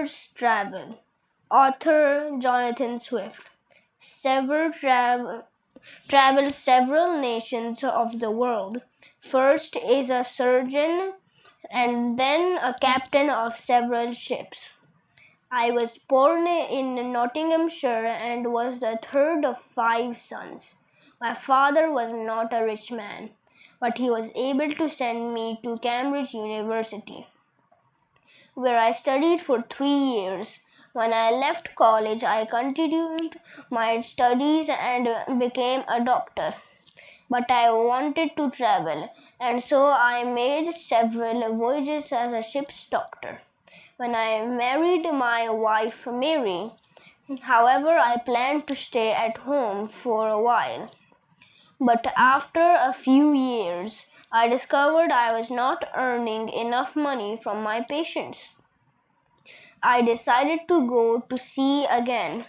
Towards Travel. Author Jonathan Swift. Travels several nations of the world. First is a surgeon and then a captain of several ships. I was born in Nottinghamshire and was the third of 5 sons. My father was not a rich man, but he was able to send me to Cambridge University, where I studied for 3 years. When I left college, I continued my studies and became a doctor. But I wanted to travel, and so I made several voyages as a ship's doctor. When I married my wife Mary, however, I planned to stay at home for a while. But after a few years, I discovered I was not earning enough money from my patients. I decided to go to sea again,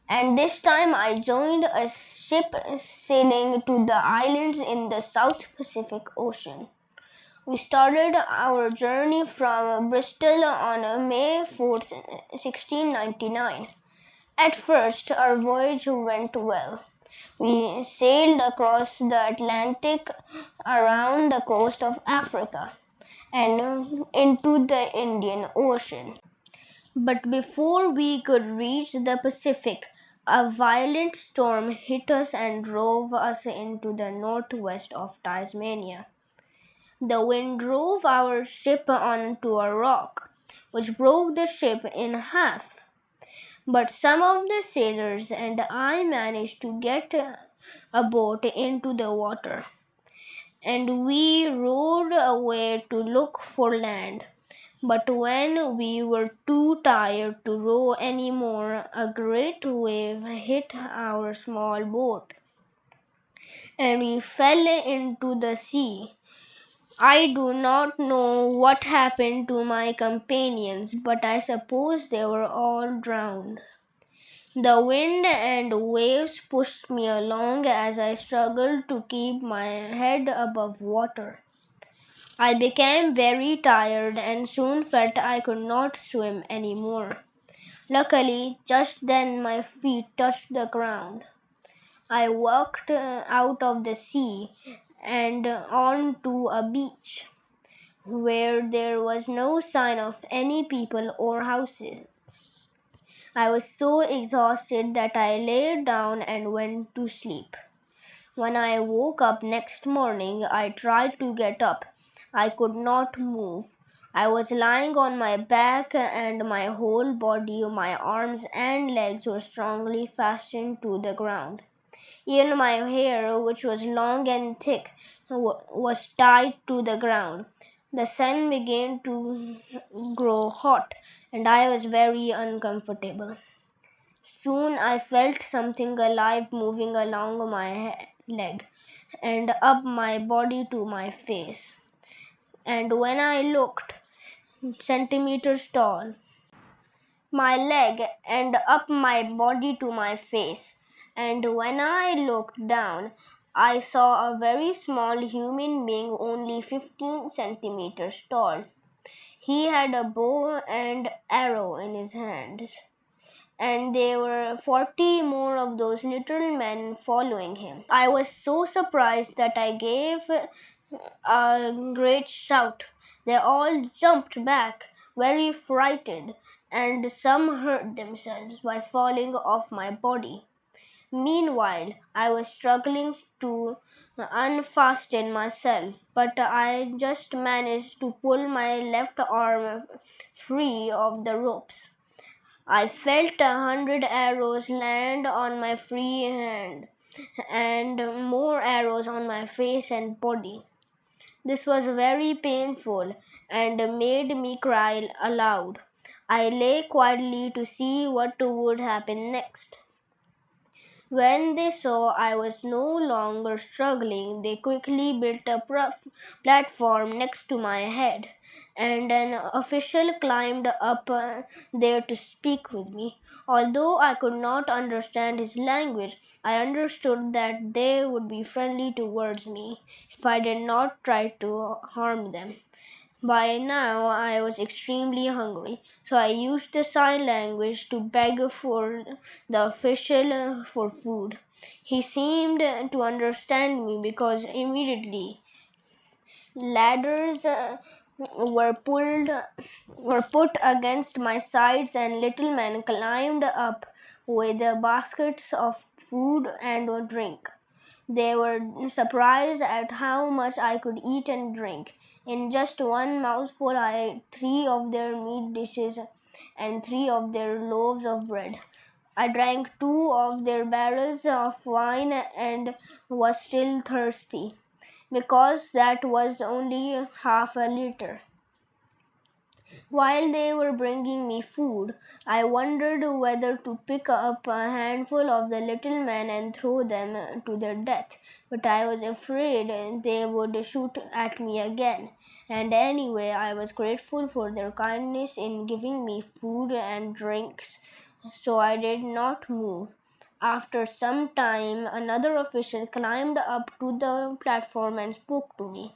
and this time I joined a ship sailing to the islands in the South Pacific Ocean. We started our journey from Bristol on May 4th, 1699. At first, our voyage went well. We sailed across the Atlantic, around the coast of Africa, and into the Indian Ocean. But before we could reach the Pacific, a violent storm hit us and drove us into the northwest of Tasmania. The wind drove our ship onto a rock, which broke the ship in half. But some of the sailors and I managed to get a boat into the water, and we rowed away to look for land. But when we were too tired to row any more, a great wave hit our small boat, and we fell into the sea. I do not know what happened to my companions, but I suppose they were all drowned. The wind and waves pushed me along as I struggled to keep my head above water. I became very tired and soon felt I could not swim anymore. Luckily, just then my feet touched the ground. I walked out of the sea and onto a beach where there was no sign of any people or houses. I was so exhausted that I lay down and went to sleep. When I woke up next morning, I tried to get up. I could not move. I was lying on my back and my whole body, my arms and legs were strongly fastened to the ground. Even my hair, which was long and thick, was tied to the ground. The sun began to grow hot, and I was very uncomfortable. Soon I felt something alive moving along my leg and up my body to my face. And when I looked, centimeters tall, my leg and up my body to my face. And when I looked down, I saw a very small human being, only 15 centimeters tall. He had a bow and arrow in his hands, and there were 40 more of those little men following him. I was so surprised that I gave a great shout. They all jumped back, very frightened, and some hurt themselves by falling off my body. Meanwhile, I was struggling to unfasten myself, but I just managed to pull my left arm free of the ropes. I felt 100 arrows land on my free hand and more arrows on my face and body. This was very painful and made me cry aloud. I lay quietly to see what would happen next. When they saw I was no longer struggling, they quickly built a platform next to my head, and an official climbed up there to speak with me. Although I could not understand his language, I understood that they would be friendly towards me if I did not try to harm them. By now, I was extremely hungry, so I used the sign language to beg for the official for food. He seemed to understand me because immediately ladders were pulled were put against my sides and little men climbed up with baskets of food and drink. They were surprised at how much I could eat and drink. In just one mouthful, I ate 3 of their meat dishes and 3 of their loaves of bread. I drank 2 of their barrels of wine and was still thirsty because that was only half a liter. While they were bringing me food, I wondered whether to pick up a handful of the little men and throw them to their death, but I was afraid they would shoot at me again. And anyway, I was grateful for their kindness in giving me food and drinks, so I did not move. After some time, another official climbed up to the platform and spoke to me.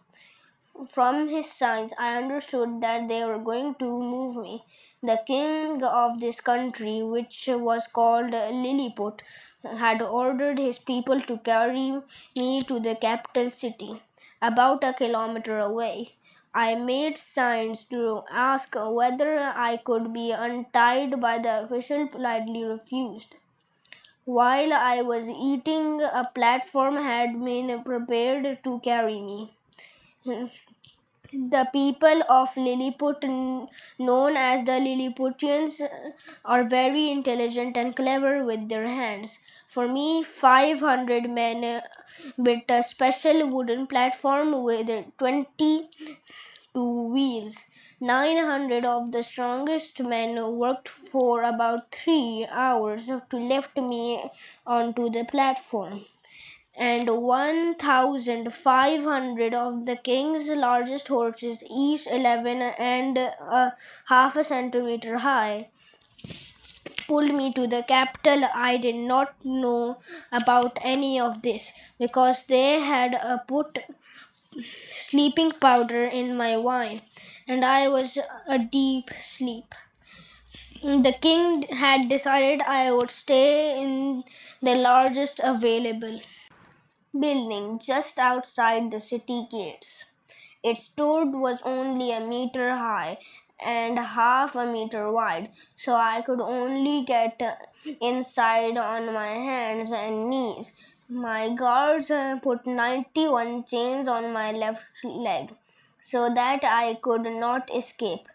From his signs, I understood that they were going to move me. The king of this country, which was called Lilliput, had ordered his people to carry me to the capital city, about a kilometer away. I made signs to ask whether I could be untied, but the official politely refused. While I was eating, a platform had been prepared to carry me. The people of Lilliput, known as the Lilliputians, are very intelligent and clever with their hands. For me, 500 men built a special wooden platform with 22 wheels. 900 of the strongest men worked for about 3 hours to lift me onto the platform, and 1,500 of the king's largest horses, each 11 and a half a centimeter high, pulled me to the capital. I did not know about any of this because they had put sleeping powder in my wine, and I was a deep sleep. The king had decided I would stay in the largest available building just outside the city gates. Its door was only a meter high and half a meter wide, so I could only get inside on my hands and knees. My guards put 91 chains on my left leg so that I could not escape.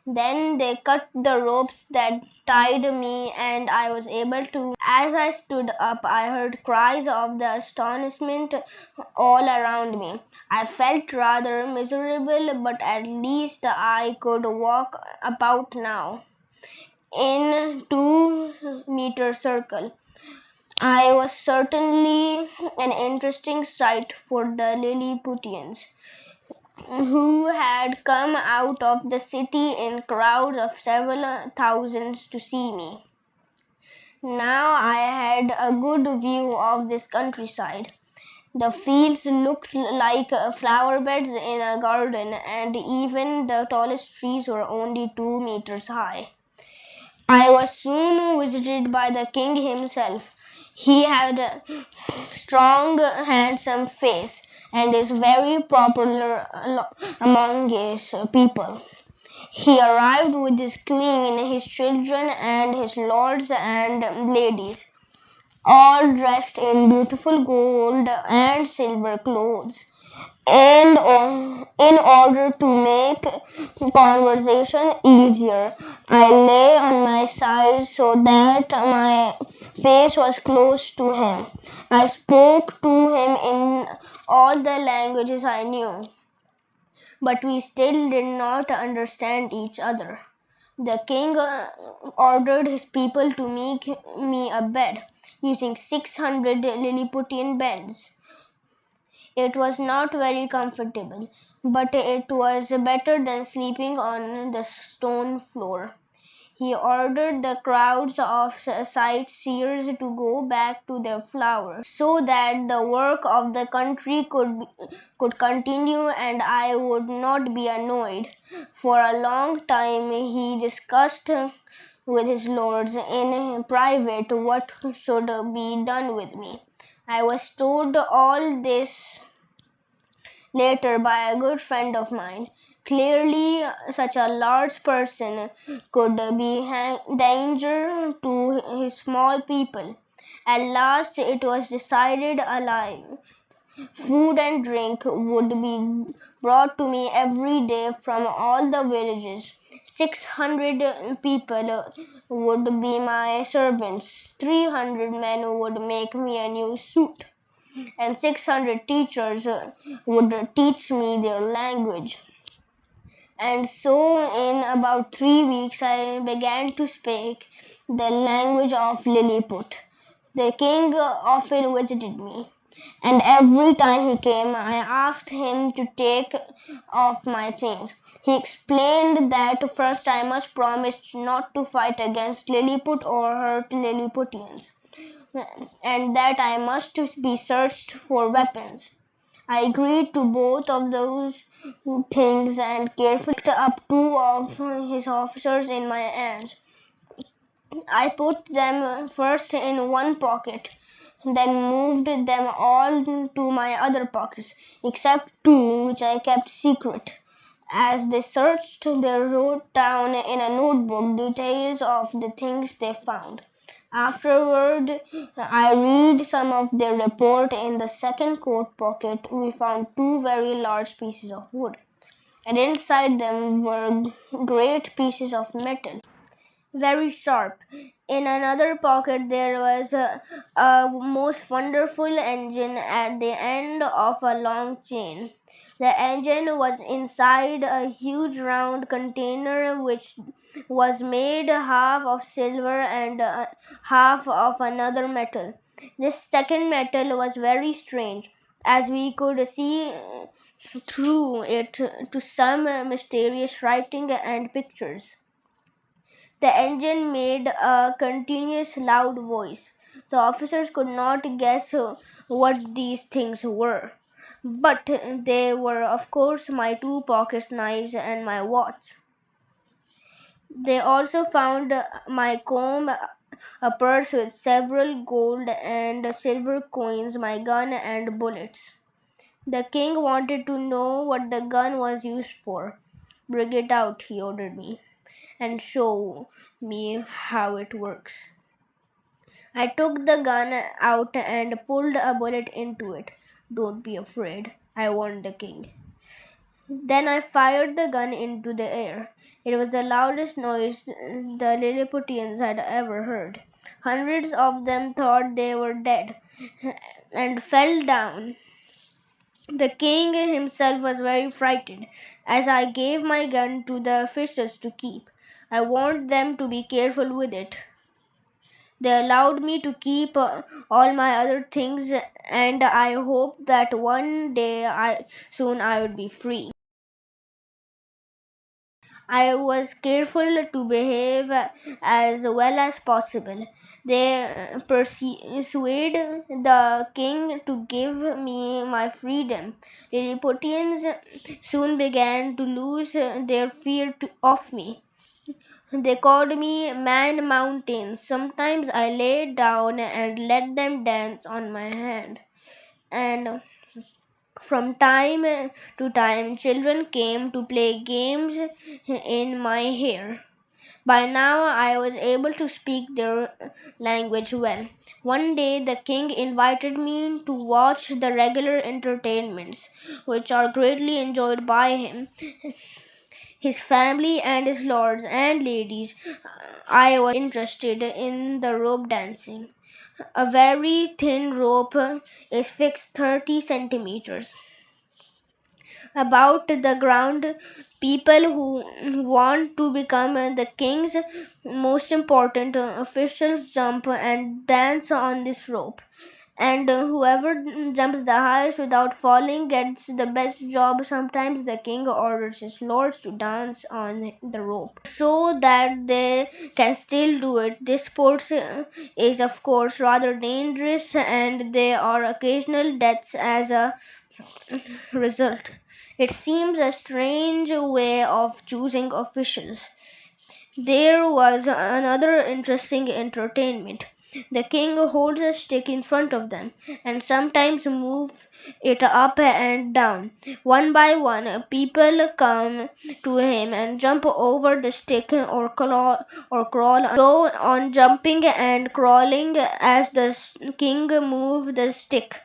Then they cut the ropes that tied me, and I was able to. As I stood up, I heard cries of the astonishment all around me. I felt rather miserable, but at least I could walk about now in 2 meter circle. I was certainly an interesting sight for the Lilliputians, who had come out of the city in crowds of several thousands to see me. Now I had a good view of this countryside. The fields looked like flower beds in a garden, and even the tallest trees were only 2 meters high. I was soon visited by the king himself. He had a strong, handsome face and is very popular among his people. He arrived with his queen, his children, and his lords and ladies, all dressed in beautiful gold and silver clothes. And in order to make conversation easier, I lay on my side so that my face was close to him. I spoke to him in all the languages I knew, but we still did not understand each other. The king ordered his people to make me a bed using 600 Lilliputian beds. It was not very comfortable, but it was better than sleeping on the stone floor. He ordered the crowds of sightseers to go back to their flowers so that the work of the country could continue and I would not be annoyed. For a long time he discussed with his lords in private what should be done with me. I was told all this later by a good friend of mine. Clearly, such a large person could be danger to his small people. At last, it was decided alive. Food and drink would be brought to me every day from all the villages. 600 people would be my servants. 300 men would make me a new suit and 600 teachers would teach me their language. And so, in about 3 weeks, I began to speak the language of Lilliput. The king often visited me, and every time he came, I asked him to take off my chains. He explained that first I must promise not to fight against Lilliput or hurt Lilliputians, and that I must be searched for weapons. I agreed to both of those things and carefully picked up two of his officers in my hands. I put them first in one pocket, then moved them all to my other pockets, except two which I kept secret. As they searched, they wrote down in a notebook details of the things they found. Afterward, I read some of their report. In the second coat pocket. We found two very large pieces of wood, and inside them were great pieces of metal, very sharp. In another pocket, there was a most wonderful engine at the end of a long chain. The engine was inside a huge round container which was made half of silver and half of another metal. This second metal was very strange, as we could see through it to some mysterious writing and pictures. The engine made a continuous loud voice. The officers could not guess what these things were, but they were, of course, my two pocket knives and my watch. They also found my comb, a purse with several gold and silver coins, my gun, and bullets. The king wanted to know what the gun was used for. Bring it out, he ordered me, and show me how it works. I took the gun out and pulled a bullet into it. Don't be afraid, I warned the king. Then I fired the gun into the air. It was the loudest noise the Lilliputians had ever heard. Hundreds of them thought they were dead and fell down. The king himself was very frightened, as I gave my gun to the officers to keep. I warned them to be careful with it. They allowed me to keep all my other things, and I hoped that one day soon I would be free. I was careful to behave as well as possible. They persuaded the king to give me my freedom. The Lilliputians soon began to lose their fear of me. They called me Man Mountain. Sometimes I lay down and let them dance on my hand. And from time to time, children came to play games in my hair. By now, I was able to speak their language well. One day, the king invited me to watch the regular entertainments, which are greatly enjoyed by him, his family, and his lords and ladies. I was interested in the rope dancing. A very thin rope is fixed 30 centimeters about the ground. People who want to become the king's most important officials jump and dance on this rope. and whoever jumps the highest without falling gets the best job. Sometimes the king orders his lords to dance on the rope to show that they can still do it. This sport is, of course, rather dangerous, and there are occasional deaths as a result. It seems a strange way of choosing officials. There was another interesting entertainment. The king holds a stick in front of them and sometimes moves it up and down. One by one, people come to him and jump over the stick or crawl, go on jumping and crawling as the king moves the stick.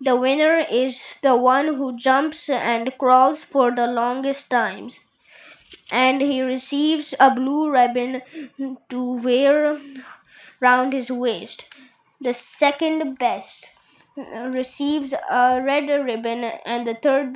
The winner is the one who jumps and crawls for the longest times, and he receives a blue ribbon to wear round his waist. The second best receives a red ribbon, and the third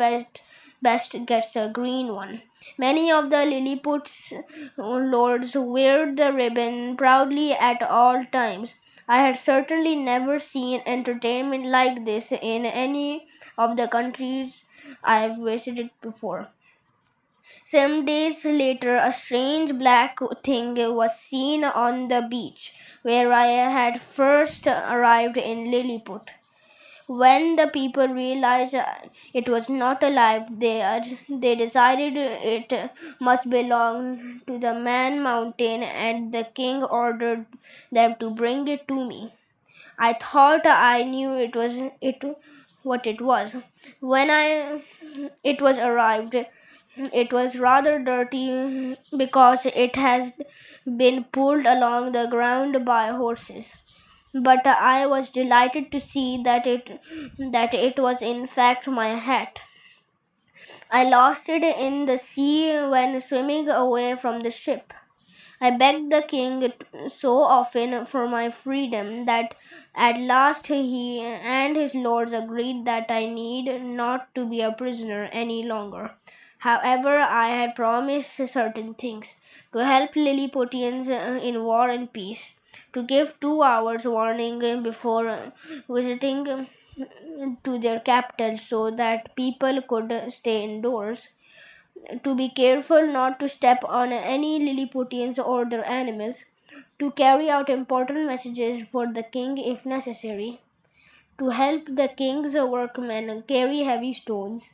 best gets a green one. Many of the Lilliput's lords wear the ribbon proudly at all times. I had certainly never seen entertainment like this in any of the countries I've visited before. Some days later, a strange black thing was seen on the beach where I had first arrived in Lilliput. When the people realized it was not alive, they decided it must belong to the man mountain, and the king ordered them to bring it to me. I thought I knew it what it was. When I it was arrived, it was rather dirty because it has been pulled along the ground by horses. But I was delighted to see that it was in fact my hat. I lost it in the sea when swimming away from the ship. I begged the king so often for my freedom that at last he and his lords agreed that I need not to be a prisoner any longer. However, I had promised certain things: to help Lilliputians in war and peace, to give 2 hours warning before visiting to their capital so that people could stay indoors, to be careful not to step on any Lilliputians or their animals, to carry out important messages for the king if necessary, to help the king's workmen carry heavy stones,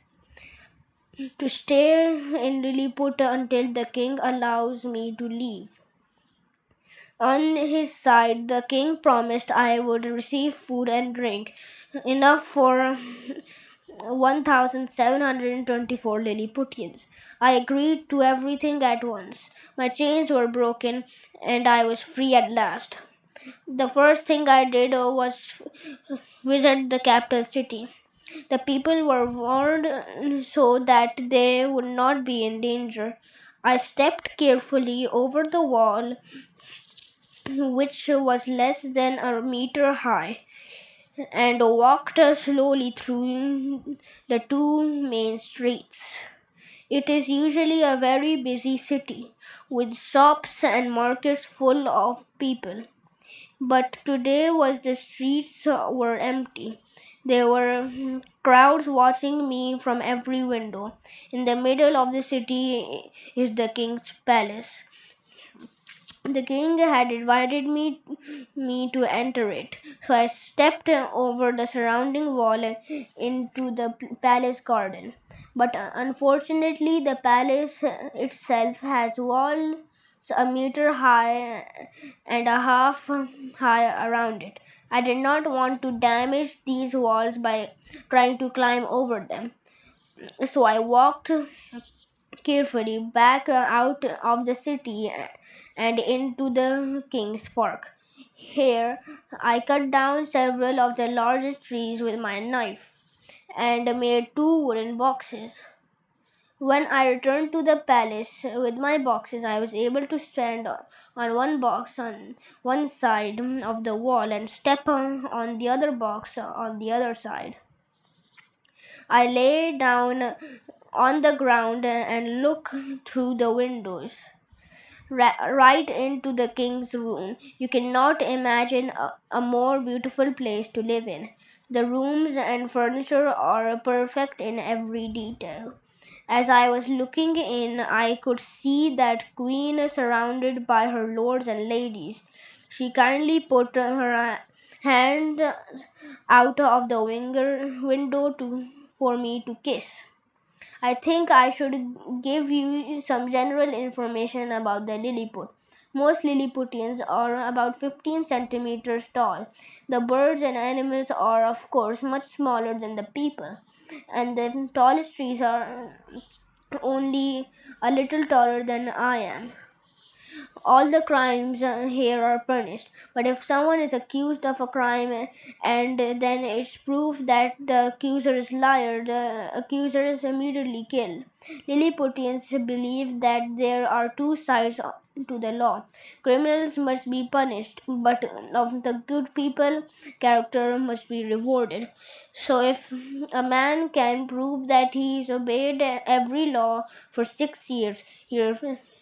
to stay in Lilliput until the king allows me to leave. On his side, the king promised I would receive food and drink, enough for 1,724 Lilliputians. I agreed to everything at once. My chains were broken, and I was free at last. The first thing I did was visit the capital city. The people were warned so that they would not be in danger. I stepped carefully over the wall, which was less than a meter high, and walked slowly through the two main streets. It is usually a very busy city, with shops and markets full of people. But today was the streets were empty. There were crowds watching me from every window. In the middle of the city is the king's palace. The king had invited me to enter it, so I stepped over the surrounding wall into the palace garden. But unfortunately, the palace itself has walls a meter high and a half high around it. I did not want to damage these walls by trying to climb over them, so I walked carefully back out of the city and into the king's park. Here, I cut down several of the largest trees with my knife and made 2 wooden boxes. When I returned to the palace with my boxes, I was able to stand on one box on one side of the wall and step on the other box on the other side. I lay down on the ground and looked through the windows. right into the king's room. You cannot imagine a more beautiful place to live in. The rooms and furniture are perfect in every detail. As I was looking in, I could see that queen surrounded by her lords and ladies. She kindly put her hand out of the window for me to kiss. I think I should give you some general information about the Lilliput. Most Lilliputians are about 15 centimeters tall. The birds and animals are, of course, much smaller than the people, and the tallest trees are only a little taller than I am. All the crimes here are punished. But if someone is accused of a crime and then it's proved that the accuser is liar, the accuser is immediately killed. Lilliputians believe that there are two sides to the law. Criminals must be punished, but of the good people, character must be rewarded. So if a man can prove that he's obeyed every law for 6 years,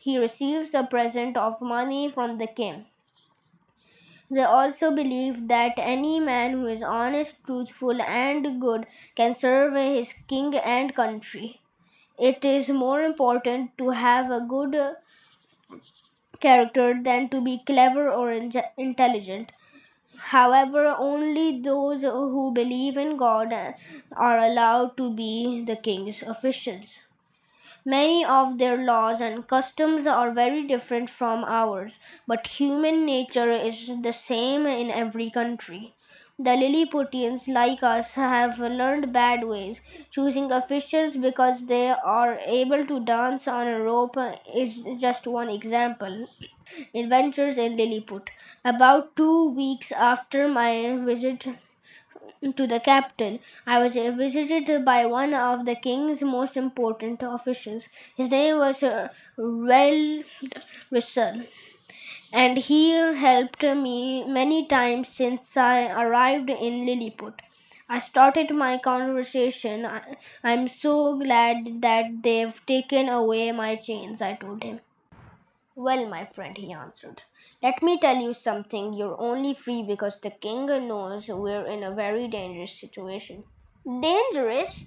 he receives a present of money from the king. They also believe that any man who is honest, truthful, and good can serve his king and country. It is more important to have a good character than to be clever or intelligent. However, only those who believe in God are allowed to be the king's officials. Many of their laws and customs are very different from ours, but human nature is the same in every country. The Lilliputians, like us, have learned bad ways. Choosing officials because they are able to dance on a rope is just one example. Adventures in Lilliput. About 2 weeks after my visit to the capital, I was visited by one of the king's most important officials. His name was Well Russell, and he helped me many times since I arrived in Lilliput. I started my conversation. I'm so glad that they've taken away my chains, I told him. Well, my friend, he answered, let me tell you something. You're only free because the king knows we're in a very dangerous situation. Dangerous?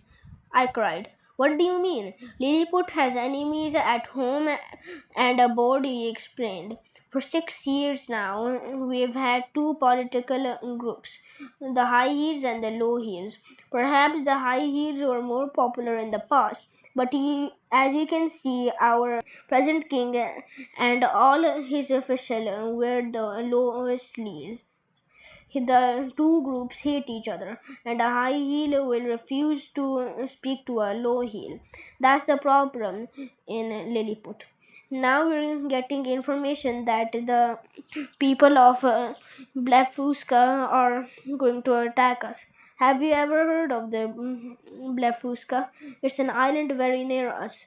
I cried. What do you mean? Lilliput has enemies at home and abroad, he explained. For 6 years now, we've had two political groups, the High Heels and the Low Heels. Perhaps the High Heels were more popular in the past, but as you can see, our present king and all his officials were the lowest Heels. The two groups hate each other, and a high heel will refuse to speak to a low heel. That's the problem in Lilliput. Now we're getting information that the people of Blefusca are going to attack us. Have you ever heard of the Blefusca? It's an island very near us,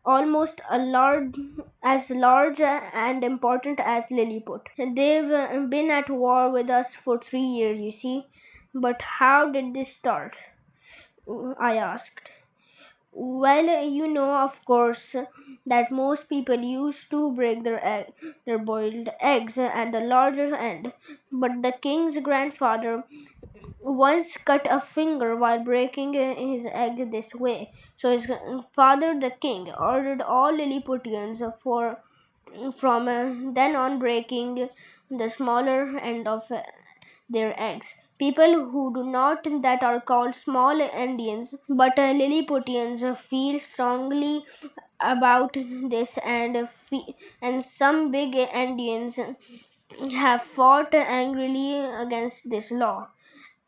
almost as large and important as Lilliput. They've been at war with us for 3 years, you see. But how did this start? I asked. Well, you know, of course, that most people used to break their boiled eggs at the larger end. But the king's grandfather once cut a finger while breaking his egg this way. So his father, the king, ordered all Lilliputians from then on breaking the smaller end of their eggs. People who do not that are called small Indians, but Lilliputians feel strongly about this, and some big Indians have fought angrily against this law.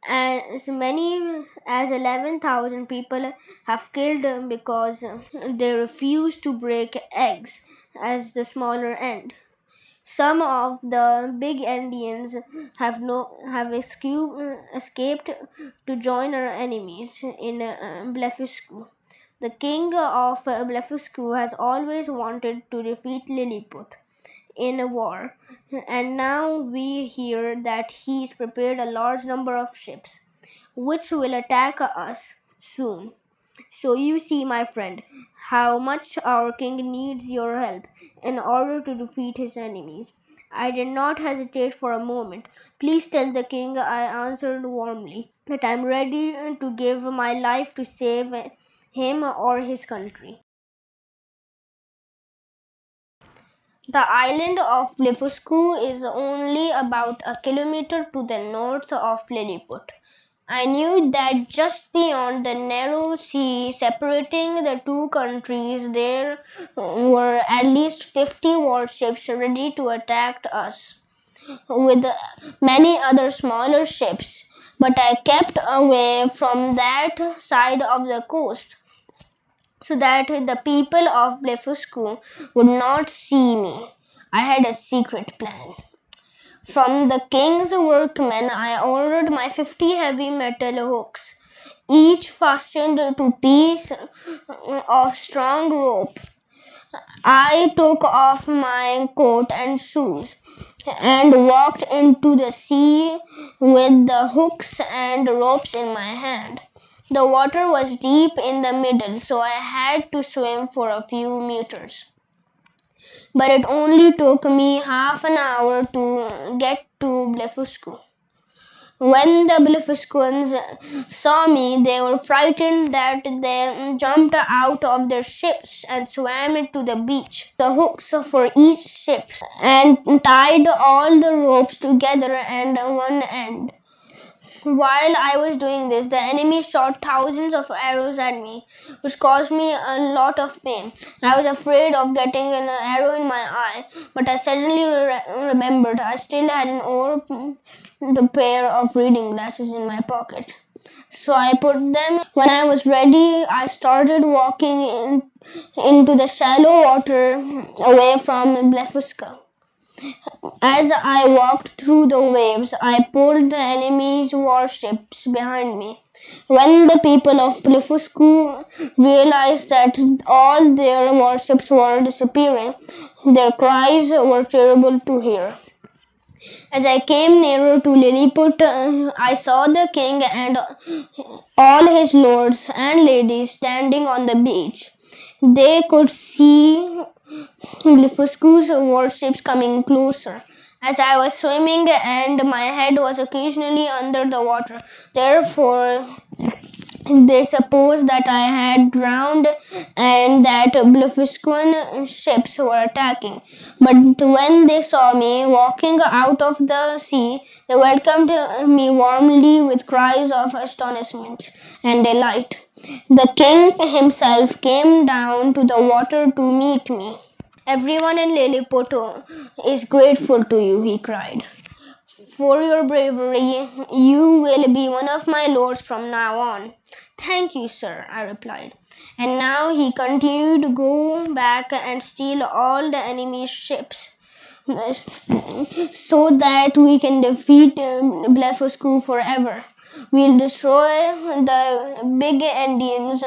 As many as 11,000 people have killed because they refuse to break eggs as the smaller end. Some of the big Indians have escaped to join our enemies in Blefuscu. The king of Blefuscu has always wanted to defeat Lilliput in a war, and now we hear that he's prepared a large number of ships, which will attack us soon. So you see, my friend, how much our king needs your help in order to defeat his enemies. I did not hesitate for a moment. Please tell the king, I answered warmly, that I am ready to give my life to save him or his country. The island of Blefuscu is only about a kilometer to the north of Lilliput. I knew that just beyond the narrow sea separating the two countries there were at least 50 warships ready to attack us, with many other smaller ships. But I kept away from that side of the coast so that the people of Blefuscu would not see me. I had a secret plan. From the king's workmen, I ordered my 50 heavy metal hooks, each fastened to piece of strong rope. I took off my coat and shoes and walked into the sea with the hooks and ropes in my hand. The water was deep in the middle, so I had to swim for a few meters. But it only took me half an hour to get to Blefuscu. When the Blefuscuans saw me, they were frightened that they jumped out of their ships and swam to the beach. The hooks for each ship and tied all the ropes together and one end. While I was doing this, the enemy shot thousands of arrows at me, which caused me a lot of pain. I was afraid of getting an arrow in my eye, but I suddenly remembered I still had an old pair of reading glasses in my pocket. So I put them. When I was ready, I started walking into the shallow water away from Blefusca. As I walked through the waves, I pulled the enemy's warships behind me. When the people of Blefuscu realized that all their warships were disappearing, their cries were terrible to hear. As I came nearer to Lilliput, I saw the king and all his lords and ladies standing on the beach. They could see Blefuscu's warships coming closer. As I was swimming and my head was occasionally under the water, therefore they supposed that I had drowned and that Blefuscan ships were attacking. But when they saw me walking out of the sea, they welcomed me warmly with cries of astonishment and delight. The king himself came down to the water to meet me. Everyone in Lilliput is grateful to you, he cried. For your bravery, you will be one of my lords from now on. Thank you, sir, I replied. And now he continued to go back and steal all the enemy's ships, so that we can defeat Blefuscu forever. We'll destroy the big Indians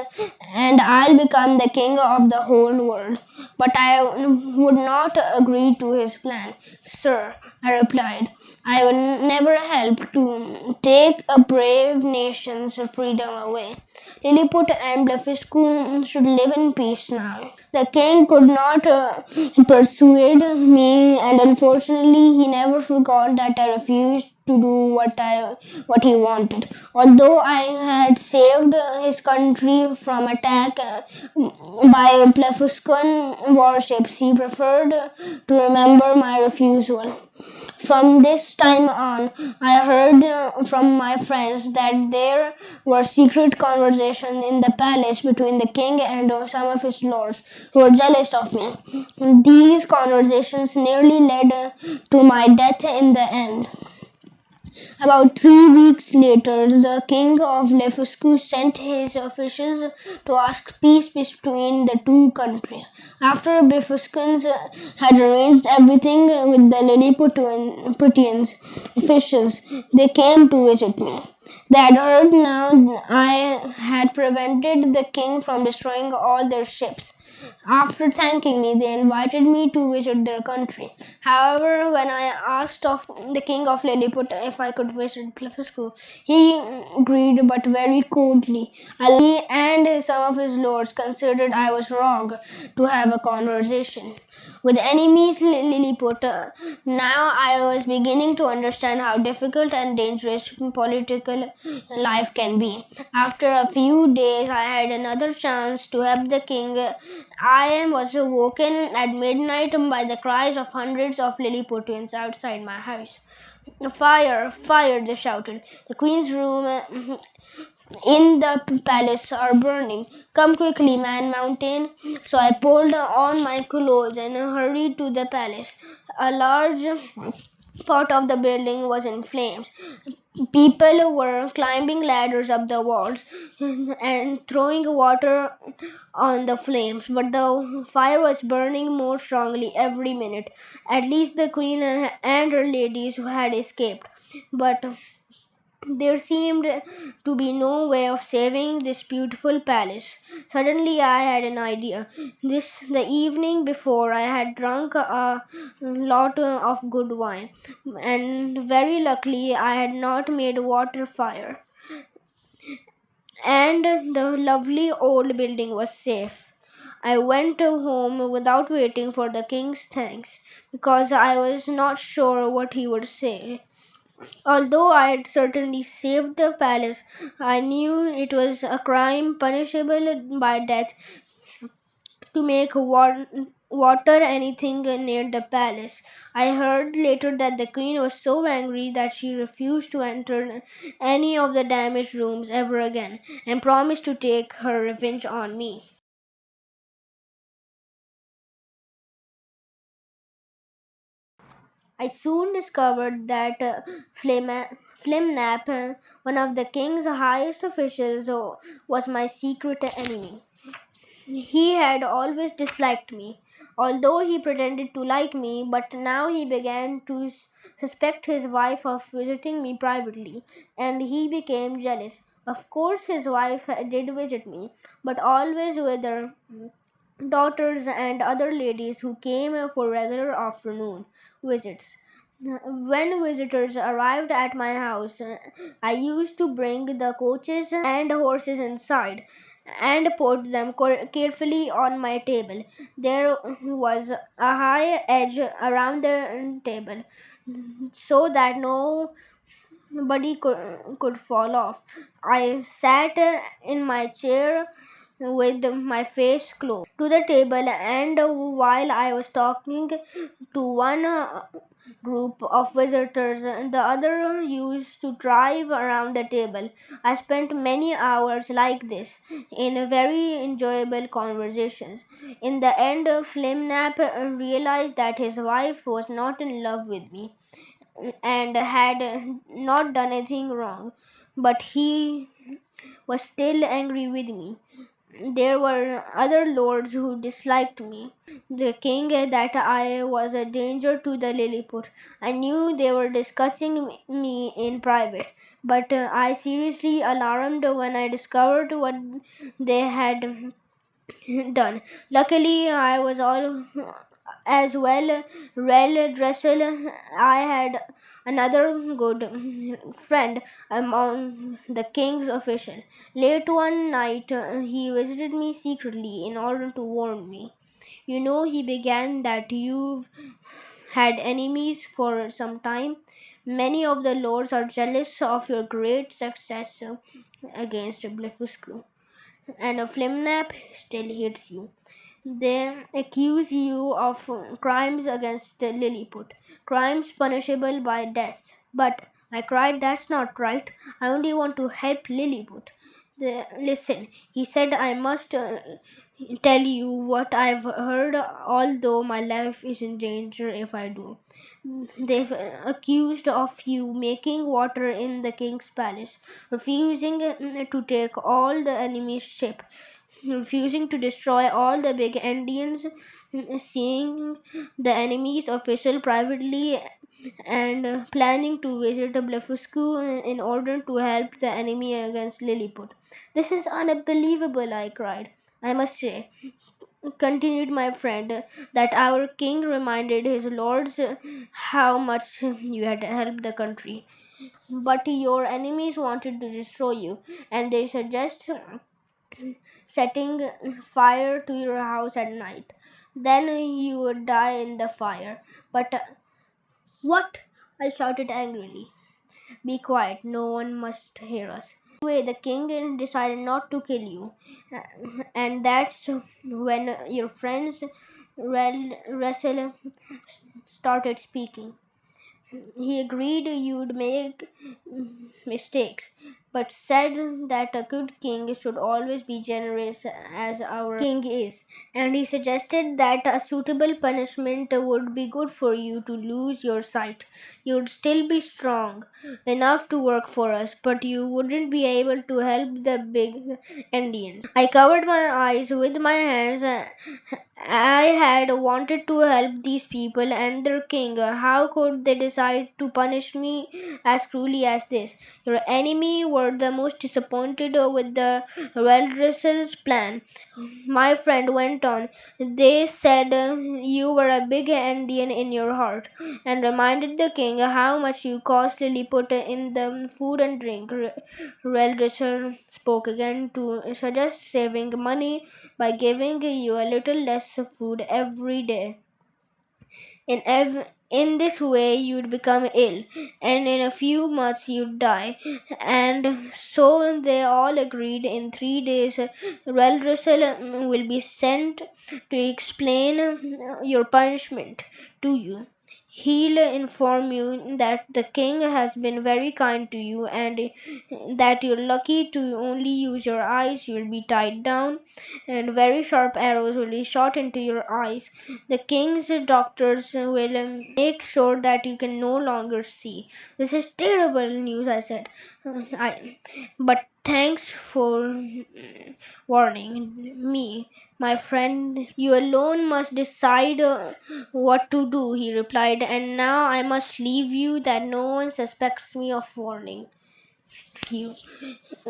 and I'll become the king of the whole world. But I would not agree to his plan. Sir, I replied, I will never help to take a brave nation's freedom away. Lilliput and Blefuscu should live in peace now. The king could not persuade me, and unfortunately he never forgot that I refused to do what he wanted. Although I had saved his country from attack by Blefuscan warships, he preferred to remember my refusal. From this time on, I heard from my friends that there were secret conversations in the palace between the king and some of his lords who were jealous of me. These conversations nearly led to my death in the end. About 3 weeks later, the king of Blefuscu sent his officials to ask peace between the two countries. After Blefuscans had arranged everything with the Lilliputians officials, they came to visit me. They had heard now I had prevented the king from destroying all their ships. After thanking me, they invited me to visit their country. However, when I asked of the king of Lilliput if I could visit Blefuscu, he agreed but very coldly. He and some of his lords considered I was wrong to have a conversation with enemies Lilliput. Now I was beginning to understand how difficult and dangerous political life can be. After a few days, I had another chance to help the king. I was woken at midnight by the cries of hundreds of Lilliputians outside my house. Fire, fire, they shouted. The queen's room in the palace are burning. Come quickly, man mountain. So I pulled on my clothes and hurried to the palace. A large part of the building was in flames. People were climbing ladders up the walls and throwing water on the flames, but the fire was burning more strongly every minute. At least the queen and her ladies had escaped, but there seemed to be no way of saving this beautiful palace. Suddenly I had an idea. The evening before I had drunk a lot of good wine, and very luckily I had not made water fire, and the lovely old building was safe. I went home without waiting for the king's thanks because I was not sure what he would say. Although I had certainly saved the palace, I knew it was a crime punishable by death to make water anything near the palace. I heard later that the queen was so angry that she refused to enter any of the damaged rooms ever again and promised to take her revenge on me. I soon discovered that Flimnap, one of the king's highest officials, was my secret enemy. He had always disliked me, although he pretended to like me, but now he began to suspect his wife of visiting me privately, and he became jealous. Of course, his wife did visit me, but always with her daughters and other ladies who came for regular afternoon visits. When visitors arrived at my house, I used to bring the coaches and horses inside and put them carefully on my table. There was a high edge around the table so that nobody could fall off. I sat in my chair with my face close to the table, and while I was talking to one group of visitors, the other used to drive around the table. I spent many hours like this in very enjoyable conversations. In the end, Flimnap realized that his wife was not in love with me and had not done anything wrong, but he was still angry with me. There were other lords who disliked me. The king that I was a danger to the Lilliput. I knew they were discussing me in private, but I seriously alarmed when I discovered what they had done. Luckily, I was all as well dressed. I had another good friend among the king's officials. Late one night, he visited me secretly in order to warn me. You know, he began, that you've had enemies for some time. Many of the lords are jealous of your great success against Blefuscu, and a Flimnap still hates you. They accuse you of crimes against Lilliput, crimes punishable by death. But I cried, that's not right. I only want to help Lilliput. Listen, he said, I must tell you what I've heard, although my life is in danger if I do. They've accused of you making water in the king's palace, refusing to take all the enemy's ship, refusing to destroy all the big Indians, seeing the enemy's official privately, and planning to visit Blefuscu in order to help the enemy against Lilliput. This is unbelievable, I cried. I must say, continued my friend, that our king reminded his lords how much you had helped the country. But your enemies wanted to destroy you, and they suggest setting fire to your house at night. Then you would die in the fire. But what? I shouted angrily. Be quiet, no one must hear us. Anyway, the king decided not to kill you, and that's when your friends Russell started speaking. He agreed you'd make mistakes, but said that a good king should always be generous as our king is. And he suggested that a suitable punishment would be good for you to lose your sight. You'd still be strong enough to work for us, but you wouldn't be able to help the big Indians. I covered my eyes with my hands. I had wanted to help these people and their king. How could they decide to punish me as cruelly as this? Your enemy were the most disappointed with the Reldressel's plan. My friend went on. They said you were a big Indian in your heart, and reminded the king how much you cost Lilliput in the food and drink. Reldressel spoke again to suggest saving money by giving you a little less food every day. In this way, you'd become ill, and in a few months, you'd die. And so they all agreed. In 3 days, Russell will be sent to explain your punishment to you. He'll inform you that the king has been very kind to you, and that you're lucky to only use your eyes. You'll be tied down, and very sharp arrows will be shot into your eyes. The king's doctors will make sure that you can no longer see. This is terrible news, I said. But thanks for warning me, my friend. You alone must decide what to do, he replied, and now I must leave you that no one suspects me of warning you.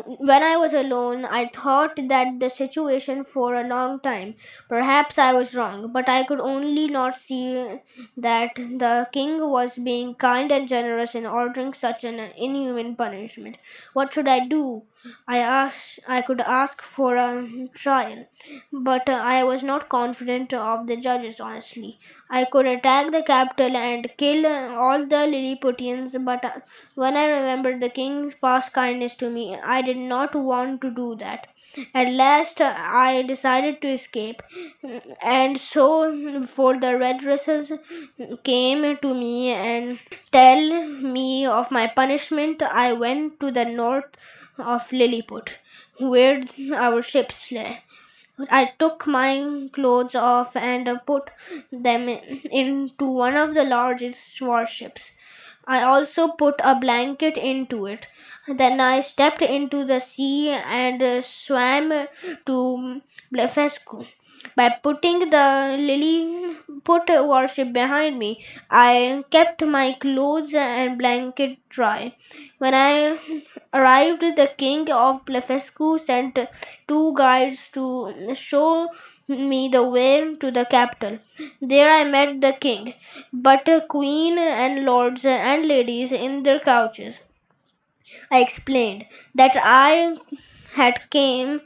When I was alone, I thought that the situation for a long time. Perhaps I was wrong, but I could only not see that the king was being kind and generous in ordering such an inhuman punishment. What should I do? I could ask for a trial, but I was not confident of the judges, honestly. I could attack the capital and kill all the Lilliputians, but when I remembered the king's past kindness to me, I did not want to do that. At last, I decided to escape, and so before the red dresses came to me and tell me of my punishment, I went to the north of Lilliput, where our ships lay. I took my clothes off and put them into one of the largest warships. I also put a blanket into it. Then I stepped into the sea and swam to Blefuscu. By putting the Lilliput warship behind me, I kept my clothes and blanket dry. When I arrived, the king of Blefuscu sent two guides to show me the way to the capital. There I met the king, but a queen and lords and ladies in their couches. I explained that I had came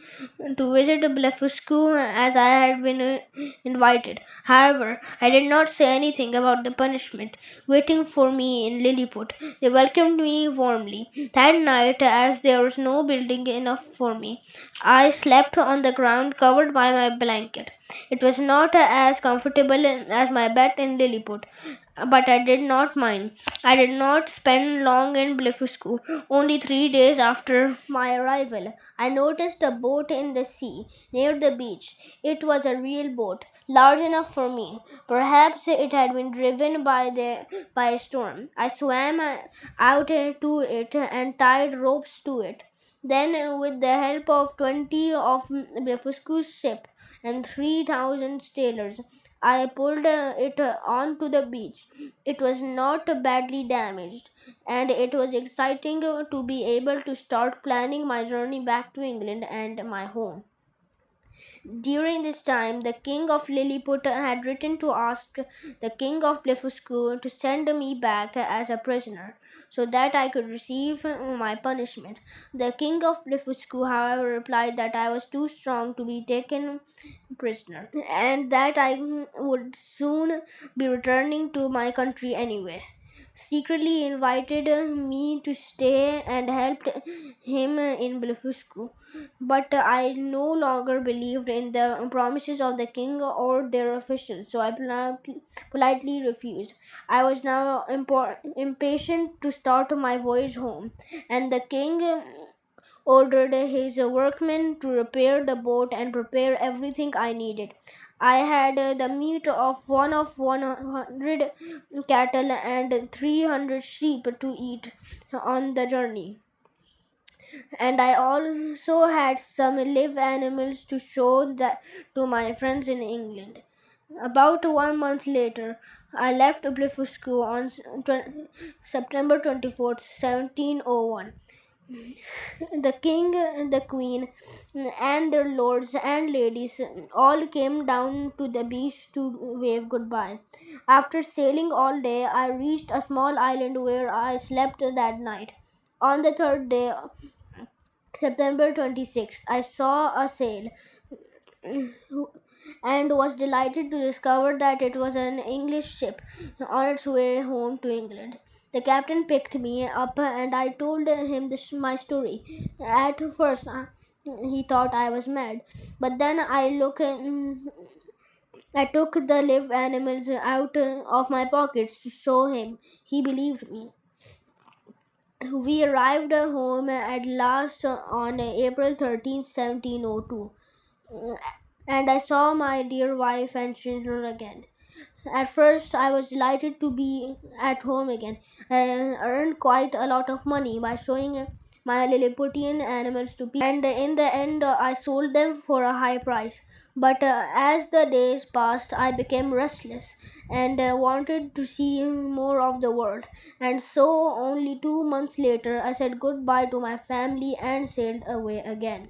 to visit Blefuscu as I had been invited. However, I did not say anything about the punishment waiting for me in Lilliput. They welcomed me warmly. That night, as there was no building enough for me, I slept on the ground covered by my blanket. It was not as comfortable as my bed in Lilliput, but I did not mind. I did not spend long in Blefuscu. Only 3 days after my arrival, I noticed a boat in the sea near the beach. It was a real boat, large enough for me. Perhaps it had been driven by a storm. I swam out to it and tied ropes to it. Then, with the help of 20 of Blefuscu's ship and 3,000 sailors, I pulled it onto the beach. It was not badly damaged, and it was exciting to be able to start planning my journey back to England and my home. During this time, the king of Lilliput had written to ask the king of Blefuscu to send me back as a prisoner, so that I could receive my punishment. The king of Blefuscu, however, replied that I was too strong to be taken prisoner, and that I would soon be returning to my country anyway. Secretly invited me to stay and helped him in Blefuscu. But I no longer believed in the promises of the king or their officials, so I politely refused. I was now impatient to start my voyage home, and the king ordered his workmen to repair the boat and prepare everything I needed. I had the meat of 100 cattle and 300 sheep to eat on the journey, and I also had some live animals to show that to my friends in England. About 1 month later, I left Blefuscu on September 24th, 1701. The king, the queen, and their lords and ladies all came down to the beach to wave goodbye. After sailing all day, I reached a small island where I slept that night. On the third day, September 26th, I saw a sail and was delighted to discover that it was an English ship on its way home to England. The captain picked me up and I told him my story. At first, he thought I was mad, but then I took the live animals out of my pockets to show him. He believed me. We arrived home at last on April 13th, 1702, and I saw my dear wife and children again. At first, I was delighted to be at home again. I earned quite a lot of money by showing my Lilliputian animals to people, and in the end, I sold them for a high price. But as the days passed, I became restless and wanted to see more of the world. And so, only 2 months later, I said goodbye to my family and sailed away again.